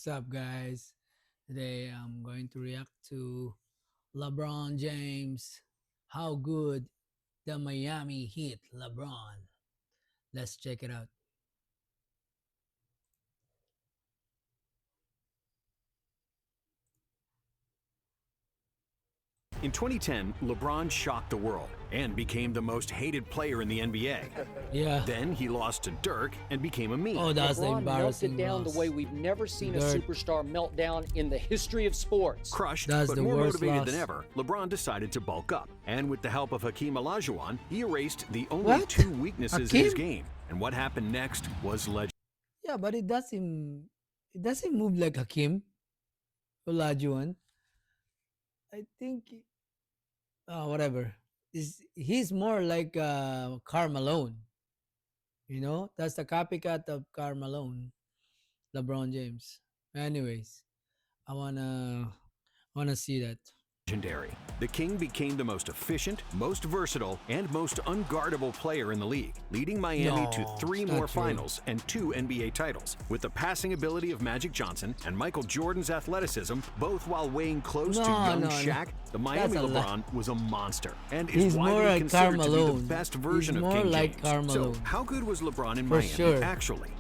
What's up, guys? Today I'm going to react to LeBron James. How good the Miami Heat, LeBron. Let's check it out. In 2010, LeBron shocked the world and became the most hated player in the NBA. Yeah. Then he lost to Dirk and became a meme. Oh, that's the LeBron melted embarrassing down the loss. way we've never seen a Dirt. superstar melt down in the history of sports. Crushed, That's but the more worst motivated loss. than ever, LeBron decided to bulk up. And with the help of Hakeem Olajuwon, he erased the only What? two weaknesses in his Hakeem? game. And what happened next was legendary. Yeah, but it doesn't move like Hakim Olajuwon. I think whatever. He's more like Carmelo. That's the copycat of Carmelo, LeBron James. Anyways, I wanna see that. The King became the most efficient, most versatile, and most unguardable player in the league, leading Miami to No, 3 it's more not true. finals and 2 NBA titles. With the passing ability of Magic Johnson and Michael Jordan's athleticism, both while weighing close to young No. Shaq, the Miami That's a lie. LeBron was a monster and is He's more widely like considered to be Carmelo. the best version He's of more King like James. Carmelo. So, how good was LeBron in For Miami, sure. actually?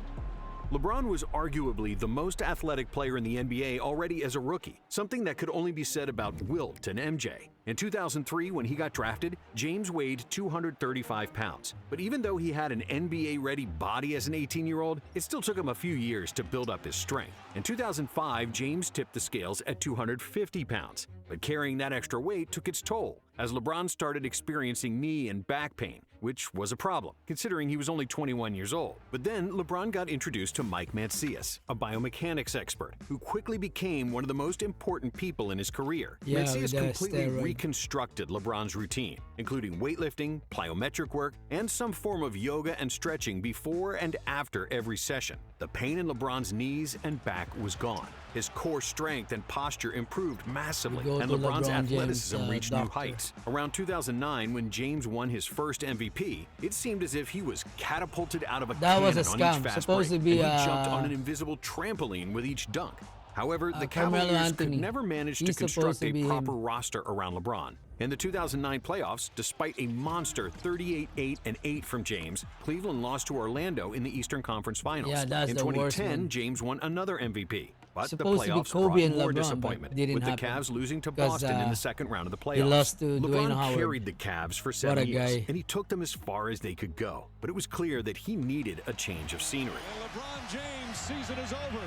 LeBron was arguably the most athletic player in the NBA already as a rookie, something that could only be said about Wilt and MJ. In 2003, when he got drafted, James weighed 235 pounds. But even though he had an NBA-ready body as an 18-year-old, it still took him a few years to build up his strength. In 2005, James tipped the scales at 250 pounds. But carrying that extra weight took its toll, as LeBron started experiencing knee and back pain, which was a problem, considering he was only 21 years old. But then LeBron got introduced to Mike Mancias, a biomechanics expert, who quickly became one of the most important people in his career. Yeah, Mancias with the completely steroid. reconstructed LeBron's routine, including weightlifting, plyometric work, and some form of yoga and stretching before and after every session. The pain in LeBron's knees and back was gone. His core strength and posture improved massively, We go and to LeBron's LeBron James, athleticism reached new doctor. heights. Around 2009, when James won his first MVP, it seemed as if he was catapulted out of a That was cannon a on each scam. fast Supposed break, to be, and he jumped on an invisible trampoline with each dunk. However, the Carmelo Cavaliers could Anthony. never manage to He's supposed construct to a be proper him. roster around LeBron. In the 2009 playoffs, despite a monster 38-8-8 from James, Cleveland lost to Orlando in the Eastern Conference Finals. Yeah, that's in the worst 2010, one. James won another MVP. But Supposed the to be playoffs Kobe brought and more LeBron, but disappointment, didn't with the happen. Cavs losing to 'Cause, Boston in the second round of the playoffs. he lost to LeBron Dwayne Howard. carried the Cavs for What 7 a years, guy. and he took them as far as they could go. But it was clear that he needed a change of scenery. And LeBron James' season is over.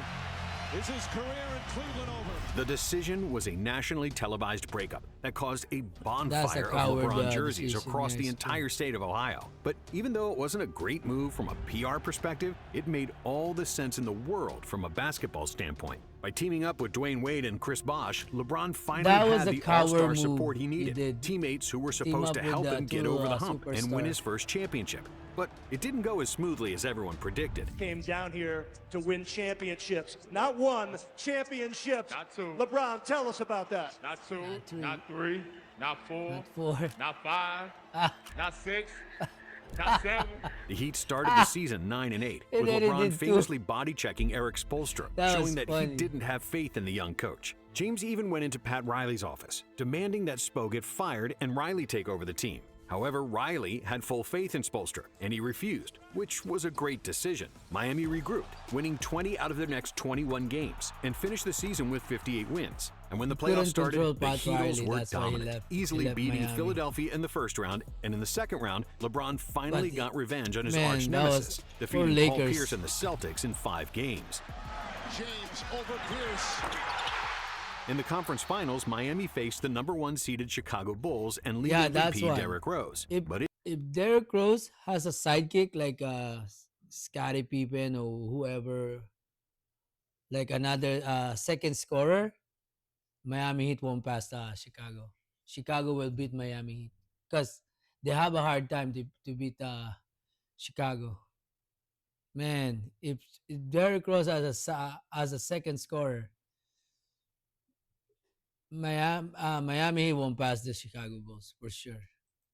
Is his career in Cleveland over? The decision was a nationally televised breakup that caused a That's bonfire a of coward, LeBron jerseys decision, across yeah, the it's entire state of Ohio. But even though it wasn't a great move from a PR perspective, it made all the sense in the world from a basketball standpoint. By teaming up with Dwayne Wade and Chris Bosh, LeBron finally That was had a the coward all-star move support he he needed, did. teammates who were Team supposed up to with help the him get two, over the hump and win superstar. his first championship. But it didn't go as smoothly as everyone predicted. Came down here to win championships. Not one, championships. Not two. LeBron, tell us about that. Not two, three. not three, not four, Not four. not five, Ah. not six, not seven. The Heat started the season 9-8, And with then he LeBron did two. famously body-checking Eric Spoelstra, That was showing that funny. he didn't have faith in the young coach. James even went into Pat Riley's office, demanding that Spo get fired and Riley take over the team. However, Riley had full faith in Spoelstra, and he refused, which was a great decision. Miami regrouped, winning 20 out of their next 21 games, and finished the season with 58 wins. And when the couldn't playoffs started, control the Pat Heatles Riley, were that's why he dominant, left. He easily left beating Miami. Philadelphia in the first round, and in the second round, LeBron finally But- got revenge on his Man, arch that was nemesis, for defeating Paul Lakers. Pierce and the Celtics in 5 games. James over Pierce. In the conference finals, Miami faced the number 1 seeded Chicago Bulls and lead Yeah, that's MVP why. Derrick Rose. If, But if Derrick Rose has a sidekick like Scottie Pippen or whoever, like another second scorer, Miami Heat won't pass Chicago. Chicago will beat Miami Heat because they have a hard time to beat Chicago. Man, if Derrick Rose as a second scorer, Miami Heat won't pass the Chicago Bulls for sure.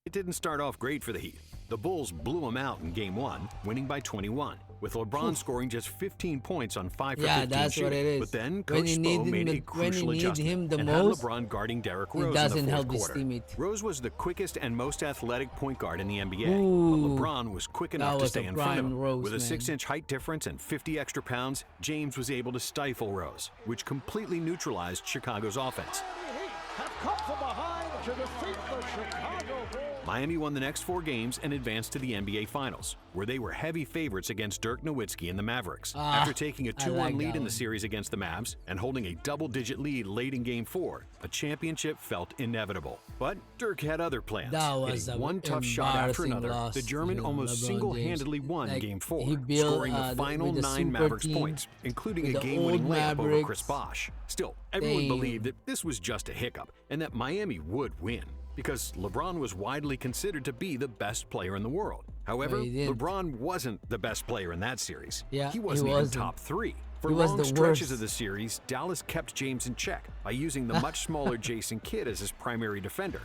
It didn't start off great for the Heat. The Bulls blew them out in Game 1, winning by 21, with LeBron scoring just 15 points on 5 for 15 that's shooting. what it is. But then When Coach you Spo need made him a the- when you crucial need adjustment him the and most, had LeBron guarding Derrick he Rose in doesn't the fourth help his quarter. teammate. Rose was the quickest and most athletic point guard in the NBA, Ooh, but LeBron was quick that enough to was stay a in front of prime him. Rose, With a man. 6-inch height difference and 50 extra pounds, James was able to stifle Rose, which completely neutralized Chicago's offense. Miami Heat have come from behind to defeat the Chicago Bulls. Miami won the next 4 games and advanced to the NBA Finals, where they were heavy favorites against Dirk Nowitzki and the Mavericks. After taking a 2-1 like lead that in the one. series against the Mavs and holding a double-digit lead late in Game 4, a championship felt inevitable. But Dirk had other plans. That was Hitting a one tough shot after embarrassing another, loss the German to almost LeBron single-handedly James. won Like, Game 4, he built, scoring the final with the 9 super Mavericks team, points, including with a the game-winning old layup over Mavericks. Chris Bosh. Still, everyone Damn. believed that this was just a hiccup and that Miami would win, because LeBron was widely considered to be the best player in the world. However, he didn't. LeBron wasn't the best player in that series. Yeah, he wasn't he even wasn't. top 3. For He was long the stretches worst. of the series, Dallas kept James in check by using the much smaller Jason Kidd as his primary defender.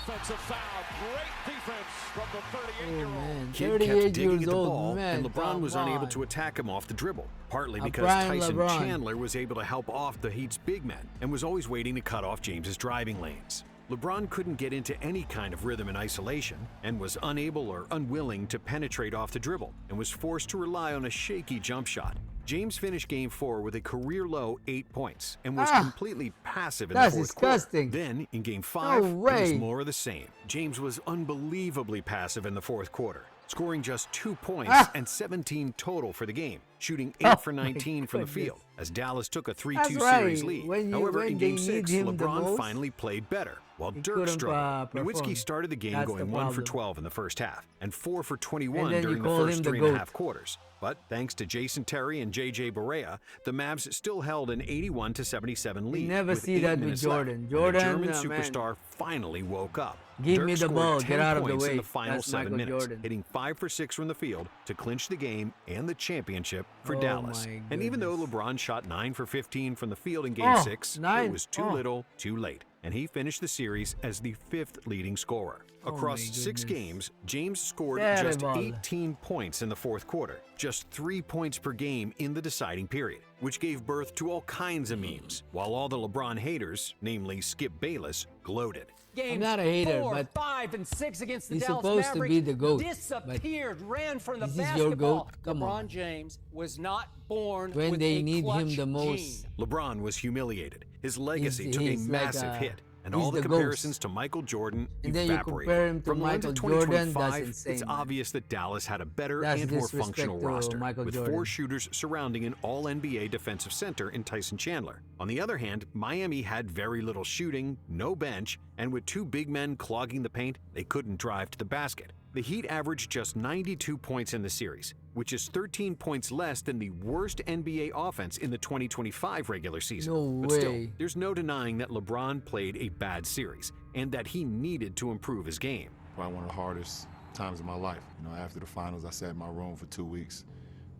Offensive foul. Great defense from the Oh 38-year-old. man, Kidd 38 kept digging years at the old, ball, man. and LeBron was come unable on. to attack him off the dribble, partly A because prime Tyson LeBron. Chandler was able to help off the Heat's big men and was always waiting to cut off James's driving lanes. LeBron couldn't get into any kind of rhythm in isolation and was unable or unwilling to penetrate off the dribble and was forced to rely on a shaky jump shot. James finished Game 4 with a career-low 8 points and was completely passive in the That's fourth disgusting. quarter. Then, in Game 5, No it was way. more of the same. James was unbelievably passive in the fourth quarter, scoring just 2 points and 17 total for the game, shooting 8 for 19 from the goodness. field, as Dallas took a 3-2 That's series right. lead. When However, in they Game 6, need him the LeBron most, finally played better, while he Dirk couldn't, struggled. perform. Nowitzki started the game That's going the 1 for problem. 12 in the first half and 4 for 21 And then you during the call first him the 3.5 GOAT. quarters. But thanks to Jason Terry and J.J. Barea, the Mavs still held an 81-77 lead. never with see 8 that with minutes left, Jordan. and Jordan, the German man. superstar finally woke up. Give Dirk me the scored ball. 10 Get out of the points in way. the final That's 7 Michael minutes, Jordan. hitting 5 for 6 from the field to clinch the game and the championship for Oh Dallas. my And even though goodness. LeBron shot 9 for 15 from the field in Game 6, it 9. was too little, too late, and he finished the series as the 5th leading scorer. Across my 6 goodness. games, James scored Terrible. just 18 points in the fourth quarter, just 3 points per game in the deciding period, which gave birth to all kinds of memes, while all the LeBron haters, namely Skip Bayless, gloated. Games not a hater, 4, but 5, and 6 against the he's Dallas supposed to Mavericks be the GOAT, but disappeared, ran from the is this basketball. your GOAT? Come LeBron on. James was not born When with they a need him clutch the most. gene. LeBron was humiliated. His legacy took a he's like massive a- hit, and he's all the the comparisons ghost. to Michael Jordan And then you evaporated. compare him to From the lens Michael of Jordan, that's 2025, insane, it's man. obvious that Dallas had a better That's and more disrespect functional to roster, Michael with Jordan. 4 shooters surrounding an All-NBA defensive center in Tyson Chandler. On the other hand, Miami had very little shooting, no bench, and with 2 big men clogging the paint, they couldn't drive to the basket. The Heat averaged just 92 points in the series, which is 13 points less than the worst NBA offense in the 2025 regular season. No But still, way. there's no denying that LeBron played a bad series and that he needed to improve his game. Probably one of the hardest times of my life. You know, after the finals, I sat in my room for 2 weeks,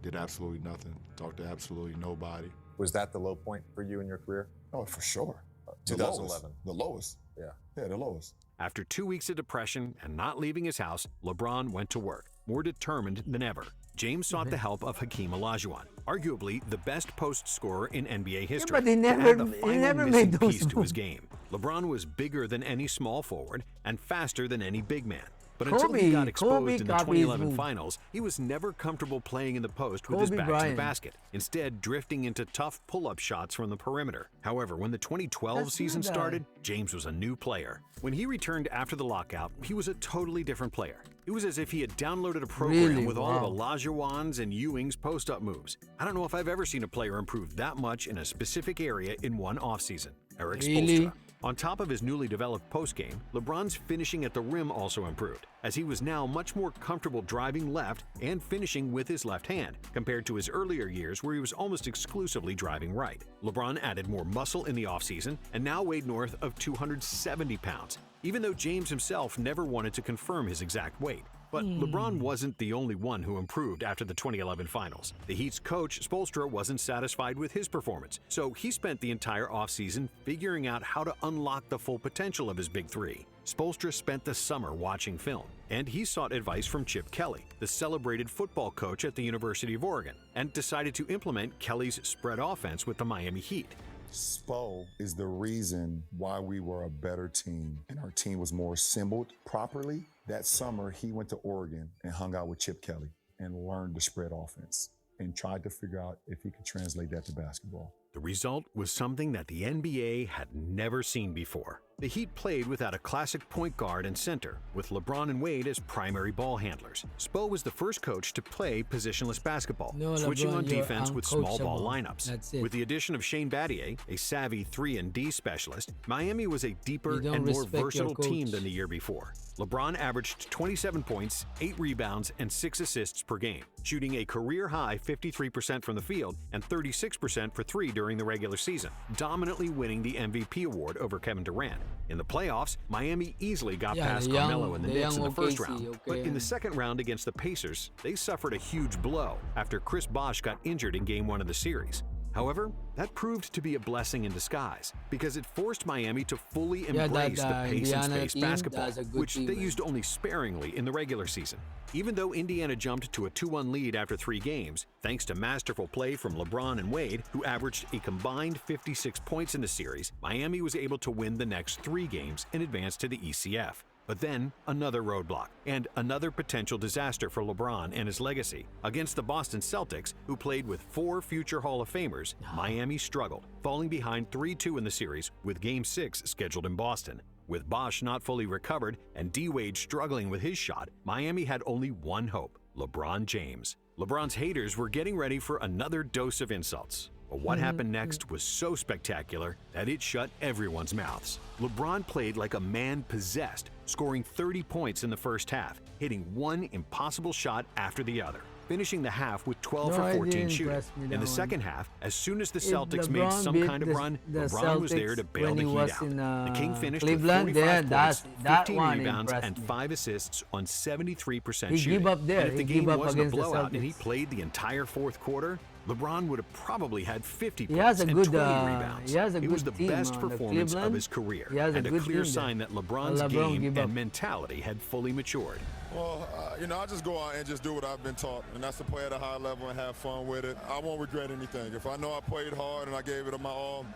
did absolutely nothing, talked to absolutely nobody. Was that the low point for you in your career? Oh, for sure. 2011. The lowest. Yeah. Yeah, the lowest. After 2 weeks of depression and not leaving his house, LeBron went to work, more determined than ever. James sought the help of Hakeem Olajuwon, arguably the best post scorer in NBA history, but he to never- add the he final never missing made those piece to his moves. game. LeBron was bigger than any small forward and faster than any big man. But until he got exposed Kobe in the copied his 2011 move. finals, he was never comfortable playing in the post with his Kobe back to the Bryant. basket, instead drifting into tough pull-up shots from the perimeter. However, when the 2012 That's season not bad. started, James was a new player. When he returned after the lockout, he was a totally different player. It was as if he had downloaded a program Really? with all of Wow. Olajuwon's and Ewing's post-up moves. I don't know if I've ever seen a player improve that much in a specific area in one offseason. Eric Really? Spoelstra. On top of his newly developed postgame, LeBron's finishing at the rim also improved, as he was now much more comfortable driving left and finishing with his left hand, compared to his earlier years where he was almost exclusively driving right. LeBron added more muscle in the offseason and now weighed north of 270 pounds, even though James himself never wanted to confirm his exact weight. But LeBron wasn't the only one who improved after the 2011 finals. The Heat's coach, Spoelstra, wasn't satisfied with his performance, so he spent the entire offseason figuring out how to unlock the full potential of his big three. Spoelstra spent the summer watching film, and he sought advice from Chip Kelly, the celebrated football coach at the University of Oregon, and decided to implement Kelly's spread offense with the Miami Heat. Spo is the reason why we were a better team and our team was more assembled properly. That summer, he went to Oregon and hung out with Chip Kelly and learned the spread offense and tried to figure out if he could translate that to basketball. The result was something that the NBA had never seen before. The Heat played without a classic point guard and center, with LeBron and Wade as primary ball handlers. Spo was the first coach to play positionless basketball, No, switching LeBron, on you're defense with small ball uncoachable. lineups. That's it. With the addition of Shane Battier, a savvy 3-and-D specialist, Miami was a deeper You don't and more respect your versatile team coach. than the year before. LeBron averaged 27 points, 8 rebounds, and 6 assists per game, shooting a career-high 53% from the field and 36% for three during the regular season, dominantly winning the MVP award over Kevin Durant. In the playoffs, Miami easily got Yeah, past the young- Carmelo and the the Knicks in young the first OKC, round. okay. But in the second round against the Pacers, they suffered a huge blow after Chris Bosh got injured in Game 1 of the series. However, that proved to be a blessing in disguise because it forced Miami to fully Yeah, embrace that, the pace and Indiana space team, basketball, that's a good which team, they man. used only sparingly in the regular season. Even though Indiana jumped to a 2-1 lead after 3 games, thanks to masterful play from LeBron and Wade, who averaged a combined 56 points in the series, Miami was able to win the next 3 games and advance to the ECF. But then, another roadblock, and another potential disaster for LeBron and his legacy. Against the Boston Celtics, who played with 4 future Hall of Famers, Miami struggled, falling behind 3-2 in the series, with Game 6 scheduled in Boston. With Bosh not fully recovered and D-Wade struggling with his shot, Miami had only one hope: LeBron James. LeBron's haters were getting ready for another dose of insults. But what happened next was so spectacular that it shut everyone's mouths. LeBron played like a man possessed, scoring 30 points in the first half, hitting one impossible shot after the other, finishing the half with 12 No, for it 14 didn't shooting. impress me, In that the one. second half, as soon as the If Celtics made LeBron some beat kind of run, the LeBron was there to Celtics bail when the he Heat was out. in, The King finished Cleveland, with 45 then points, that 15 one rebounds, impressed and me. 5 assists on 73% He shooting. gave up there. And if the He game gave up wasn't a against the blowout and he Celtics. played the entire fourth quarter, LeBron would have probably had 50 He points has a and good, 20 rebounds. he has a It was good the team, best the performance of Cleveland. his career, He has a and a good clear team sign there. that LeBron's LeBron game give and up. mentality had fully matured. Well, I just go out and just do what I've been taught, and that's to play at a high level and have fun with it. I won't regret anything. If I know I played hard and I gave it my all,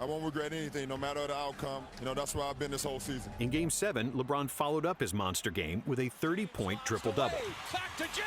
I won't regret anything, no matter the outcome. That's where I've been this whole season. In Game 7, LeBron followed up his monster game with a 30-point triple-double. Back to James.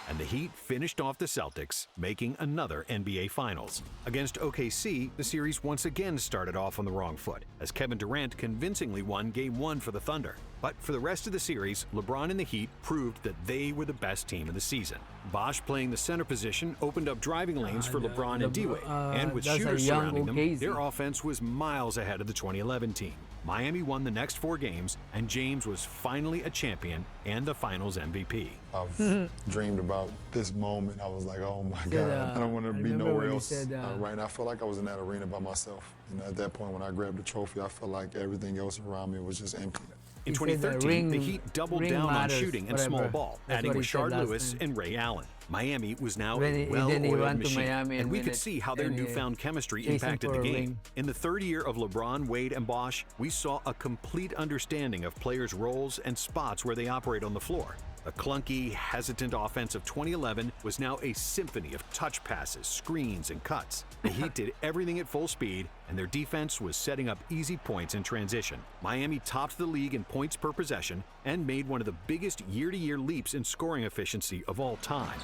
And the Heat finished off the Celtics, making another NBA Finals. Against OKC, the series once again started off on the wrong foot, as Kevin Durant convincingly won Game 1 for the Thunder. But for the rest of the series, LeBron and the Heat proved that they were the best team of the season. Bosh, playing the center position, opened up driving lanes for LeBron and D-Wade, and with that's a shooters young surrounding them, OKC. their offense was miles ahead of the 2011 team. Miami won the next 4 games, and James was finally a champion and the Finals MVP. I've dreamed about this moment. I was like, oh my God, I don't want to I be remember nowhere when you else. said, Right now, I felt like I was in that arena by myself. And at that point, when I grabbed the trophy, I felt like everything else around me was just empty. In He said that 2013, the ring- Heat doubled ring down on matters, shooting and whatever. small ball, That's adding what he said Rashard last Lewis time. and Ray Allen. Miami was now Then a he well-oiled went to machine, Miami and and we win could it. see how their And he newfound chemistry chasing impacted for the a game. ring. In the third year of LeBron, Wade, and Bosh, we saw a complete understanding of players' roles and spots where they operate on the floor. The clunky, hesitant offense of 2011 was now a symphony of touch passes, screens, and cuts. The Heat did everything at full speed, and their defense was setting up easy points in transition. Miami topped the league in points per possession and made one of the biggest year-to-year leaps in scoring efficiency of all time.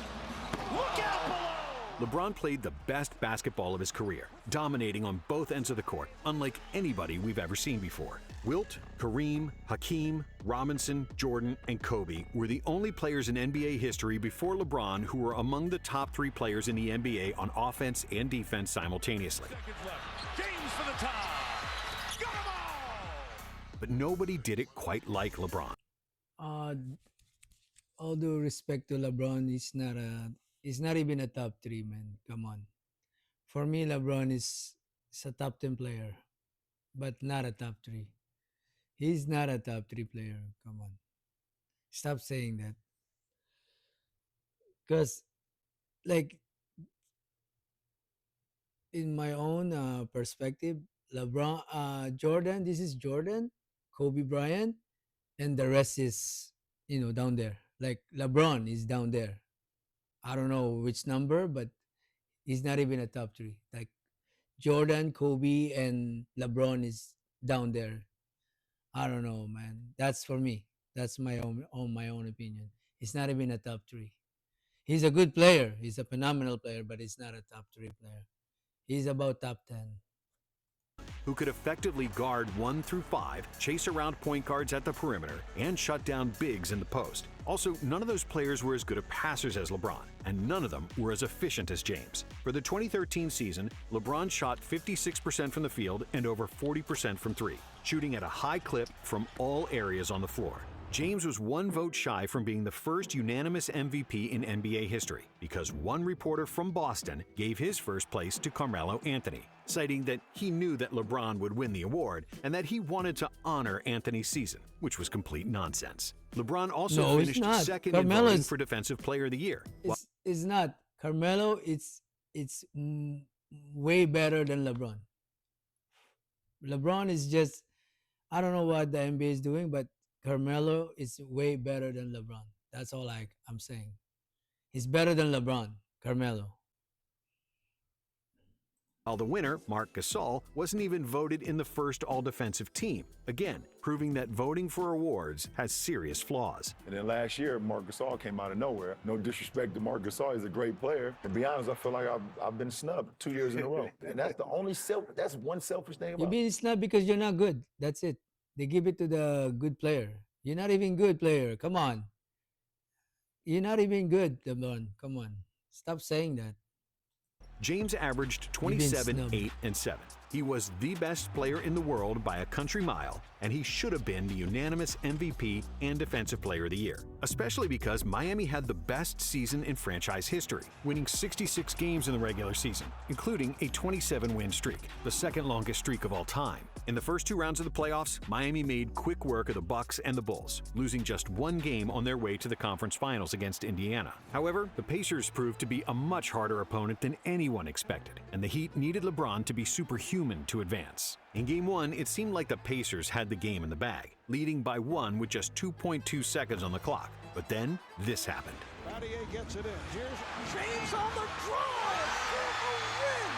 Look out below. LeBron played the best basketball of his career, dominating on both ends of the court, unlike anybody we've ever seen before. Wilt, Kareem, Hakeem, Robinson, Jordan, and Kobe were the only players in NBA history before LeBron who were among the top 3 players in the NBA on offense and defense simultaneously. Seconds left. James for the tie. Got 'em all. But nobody did it quite like LeBron. Uh, all due respect to LeBron, he's not even a top 3, man. Come on. For me, LeBron is a top 10 player, but not a top 3. He's not a top 3 player. Come on. Stop saying that. Because, like, in my own perspective, Jordan, this is Jordan, Kobe Bryant, and the rest is, down there. Like, LeBron is down there. I don't know which number, but he's not even a top three. Like, Jordan, Kobe, and LeBron is down there. I don't know, man. That's for me. That's my own opinion. He's not even a top three. He's a good player. He's a phenomenal player, but he's not a top three player. He's about top 10. Who could effectively guard 1 through 5, chase around point guards at the perimeter, and shut down bigs in the post. Also, none of those players were as good of passers as LeBron, and none of them were as efficient as James. For the 2013 season, LeBron shot 56% from the field and over 40% from three, shooting at a high clip from all areas on the floor. James was one vote shy from being the first unanimous MVP in NBA history because one reporter from Boston gave his first place to Carmelo Anthony, citing that he knew that LeBron would win the award and that he wanted to honor Anthony's season, which was complete nonsense. LeBron also finished second in voting for Defensive Player of the Year. It's not. Carmelo, it's way better than LeBron. LeBron is just, I don't know what the NBA is doing, but Carmelo is way better than LeBron. That's all I'm saying. He's better than LeBron, Carmelo. While the winner, Marc Gasol, wasn't even voted in the first all-defensive team, again, proving that voting for awards has serious flaws. And then last year, Marc Gasol came out of nowhere. No disrespect to Marc Gasol, he's a great player. To be honest, I feel like I've been snubbed 2 years in a row. And that's the only that's one selfish thing about it. You're being snubbed because you're not good. That's it. They give it to the good player. You're not even good player. Come on. You're not even good, LeBron. Come on. Stop saying that. James averaged 27, 8, and 7. He was the best player in the world by a country mile, and he should have been the unanimous MVP and Defensive Player of the Year, especially because Miami had the best season in franchise history, winning 66 games in the regular season, including a 27-win streak, the second longest streak of all time. In the first 2 rounds of the playoffs, Miami made quick work of the Bucks and the Bulls, losing just 1 game on their way to the conference finals against Indiana. However, the Pacers proved to be a much harder opponent than anyone expected, and the Heat needed LeBron to be superhuman to advance. In Game 1, it seemed like the Pacers had the game in the bag, leading by 1 with just 2.2 seconds on the clock. But then, this happened. Battier gets it in. Here's James on the drive for the win.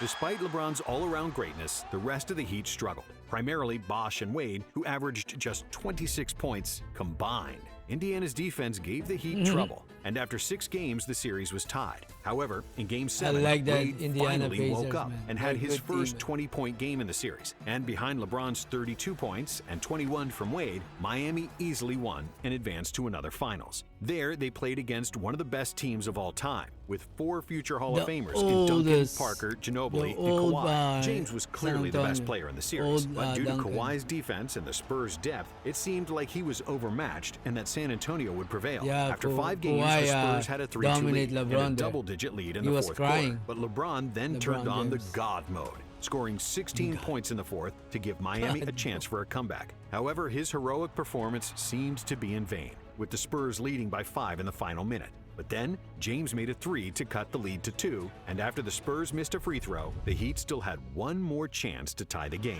Despite LeBron's all-around greatness, the rest of the Heat struggled, primarily Bosh and Wade, who averaged just 26 points combined. Indiana's defense gave the Heat trouble, and after 6 games, the series was tied. However, in Game 7, Wade finally woke up and had his first 20-point game in the series. And behind LeBron's 32 points and 21 from Wade, Miami easily won and advanced to another finals. There, they played against one of the best teams of all time, with 4 future Hall of Famers in Duncan, Parker, Ginobili, and Kawhi. James was clearly the best player in the series, but due to Kawhi's defense and the Spurs' depth, it seemed like he was overmatched and that San Antonio would prevail. After 5 games, the Spurs had a 3-2 lead and a double-digit lead in the fourth quarter. But LeBron then turned on the God mode, scoring 16 points in the fourth to give Miami a chance for a comeback. However, his heroic performance seemed to be in vain, with the Spurs leading by 5 in the final minute. But then, James made a 3 to cut the lead to 2, and after the Spurs missed a free throw, the Heat still had one more chance to tie the game.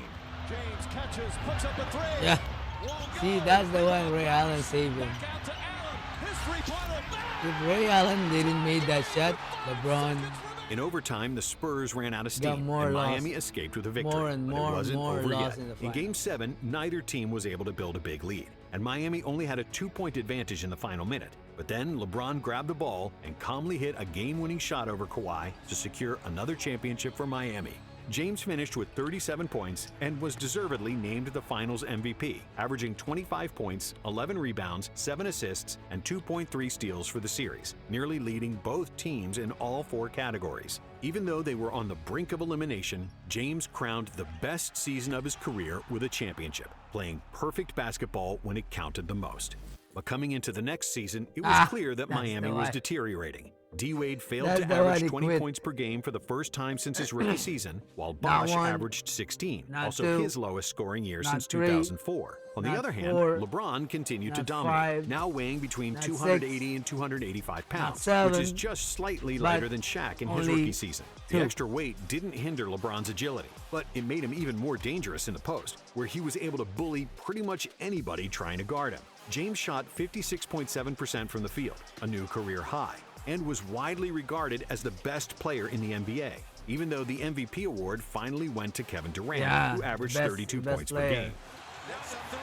James catches, puts up a 3. Yeah. See, that's the one Ray Allen saved him. Back out to Allen. His three-pointer. If Ray Allen didn't make that shot, LeBron. In overtime, the Spurs ran out of steam, more and loss. Miami escaped with a victory. More and but more it wasn't and more over loss yet. in the In final. Game 7, neither team was able to build a big lead, and Miami only had a 2-point advantage in the final minute. But then LeBron grabbed the ball and calmly hit a game-winning shot over Kawhi to secure another championship for Miami. James finished with 37 points and was deservedly named the Finals MVP, averaging 25 points, 11 rebounds, 7 assists, and 2.3 steals for the series, nearly leading both teams in all 4 categories. Even though they were on the brink of elimination, James crowned the best season of his career with a championship, playing perfect basketball when it counted the most. But coming into the next season, it was clear that Miami was deteriorating. D-Wade failed That's to the average one he 20 quit. points per game for the first time since his rookie season, while Not Bosch one, averaged 16, not also two, his lowest scoring year not since three, 2004. On the not other hand, 4, LeBron continued to not dominate, 5, now weighing between not 280 6, and 285 not pounds, 7, which is just slightly but lighter than Shaq in his rookie only season. 2. The extra weight didn't hinder LeBron's agility, but it made him even more dangerous in the post, where he was able to bully pretty much anybody trying to guard him. James shot 56.7% from the field, a new career high, and was widely regarded as the best player in the NBA, even though the MVP award finally went to Kevin Durant, Yeah, who averaged best- 32 best points player. per game. That's a three.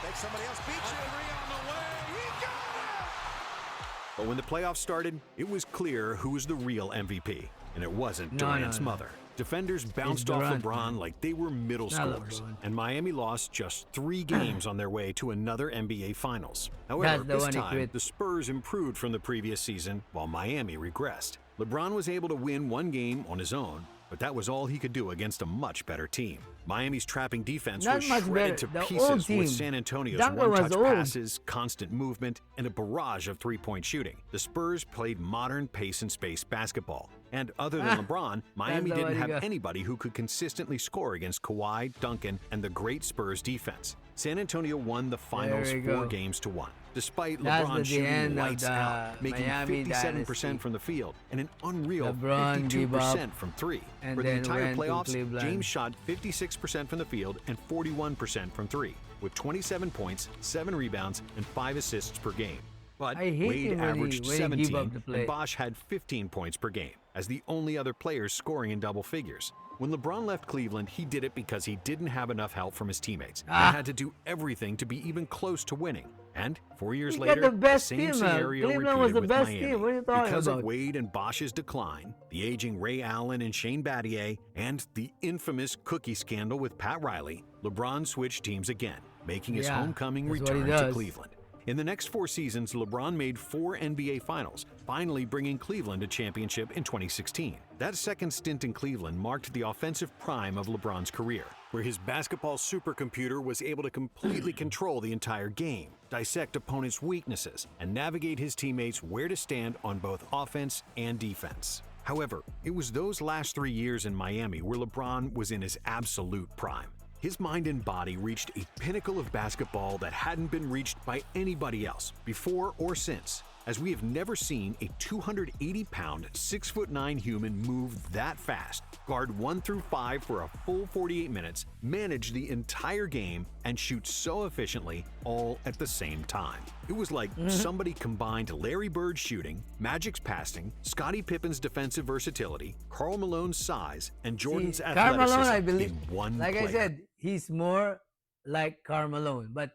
Think somebody else beat you. Three on the way. He got it. But when the playoffs started, it was clear who was the real MVP, and it wasn't No, no, Durant's no. mother. Defenders bounced off Durant, LeBron man. like they were middle Not schoolers, LeBron. and Miami lost just 3 games on their way to another NBA Finals. However, That's the this one he time, quit. the Spurs improved from the previous season, while Miami regressed. LeBron was able to win 1 game on his own, but that was all he could do against a much better team. Miami's trapping defense Not was much shredded better. to The old pieces team. with San Antonio's Duncan was one-touch old. passes, constant movement, and a barrage of three-point shooting. The Spurs played modern pace and space basketball. And other than LeBron, Miami the didn't one he have got. anybody who could consistently score against Kawhi, Duncan, and the great Spurs defense. San Antonio won the finals There you 4 go. games to 1. Despite That's LeBron the shooting end of lights the out, making Miami 57% dynasty. from the field and an unreal LeBron gave up 52% from 3. and For the then entire went to playoffs, Cleveland. James shot 56% from the field and 41% from 3, with 27 points, 7 rebounds, and 5 assists per game. But I hate Wade him when he- averaged when he give 17, up the play. and Bosch had 15 points per game, as the only other players scoring in double figures. When LeBron left Cleveland, he did it because he didn't have enough help from his teammates and had to do everything to be even close to winning. And 4 years He got later, the best same team, man. scenario Cleveland was repeated the with best Miami. team. What are you talking Because about? of Wade and Bosch's decline, the aging Ray Allen and Shane Battier, and the infamous cookie scandal with Pat Riley, LeBron switched teams again, making his Yeah, homecoming that's what he return to does. Cleveland. In the next 4 seasons, LeBron made 4 NBA Finals, finally bringing Cleveland a championship in 2016. That second stint in Cleveland marked the offensive prime of LeBron's career, where his basketball supercomputer was able to completely control the entire game, dissect opponents' weaknesses, and navigate his teammates where to stand on both offense and defense. However, it was those last 3 years in Miami where LeBron was in his absolute prime. His mind and body reached a pinnacle of basketball that hadn't been reached by anybody else, before or since, as we have never seen a 280-pound, 6'9" human move that fast, guard 1 through 5 for a full 48 minutes, manage the entire game, and shoot so efficiently all at the same time. It was like somebody combined Larry Bird's shooting, Magic's passing, Scottie Pippen's defensive versatility, Karl Malone's size, and Jordan's See, athleticism Karl Malone, I believe, in one like player. I said, he's more like Karl Malone. But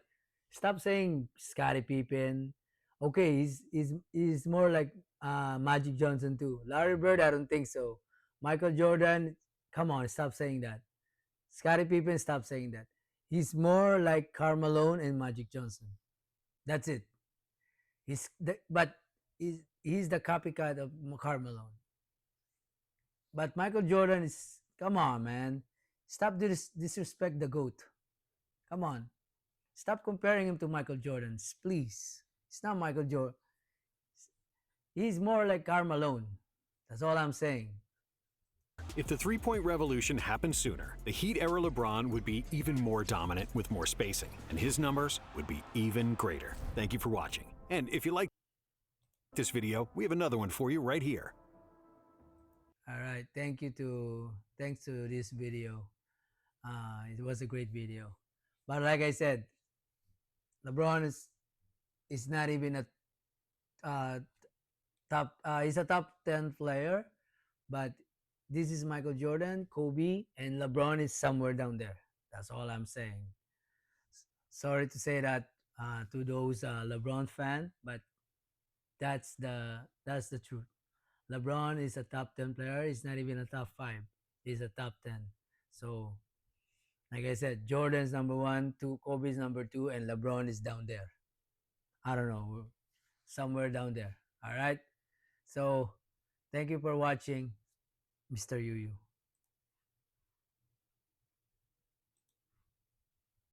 stop saying Scottie Pippen. Okay, he's more like Magic Johnson too. Larry Bird, I don't think so. Michael Jordan, come on, stop saying that. Scottie Pippen, stop saying that. He's more like Karl Malone and Magic Johnson. That's it. But he's the copycat of Karl Malone. But Michael Jordan is, come on, man. Stop disrespect the GOAT. Come on. Stop comparing him to Michael Jordan, please. It's not Michael Jordan. He's more like Karl Malone. That's all I'm saying. If the three-point revolution happened sooner, the Heat-era LeBron would be even more dominant with more spacing, and his numbers would be even greater. Thank you for watching. And if you like this video, we have another one for you right here. All right. Thanks to this video. It was a great video. But like I said, LeBron is not even a top. He's a top 10 player, but this is Michael Jordan, Kobe, and LeBron is somewhere down there. That's all I'm saying. Sorry to say that to those LeBron fan, but that's the truth. LeBron is a top 10 player. He's not even a top 5. He's a top 10. So, like I said, Jordan's number 1, Kobe's number 2, and LeBron is down there. I don't know, somewhere down there. All right. So, thank you for watching, Mr. Yuyu.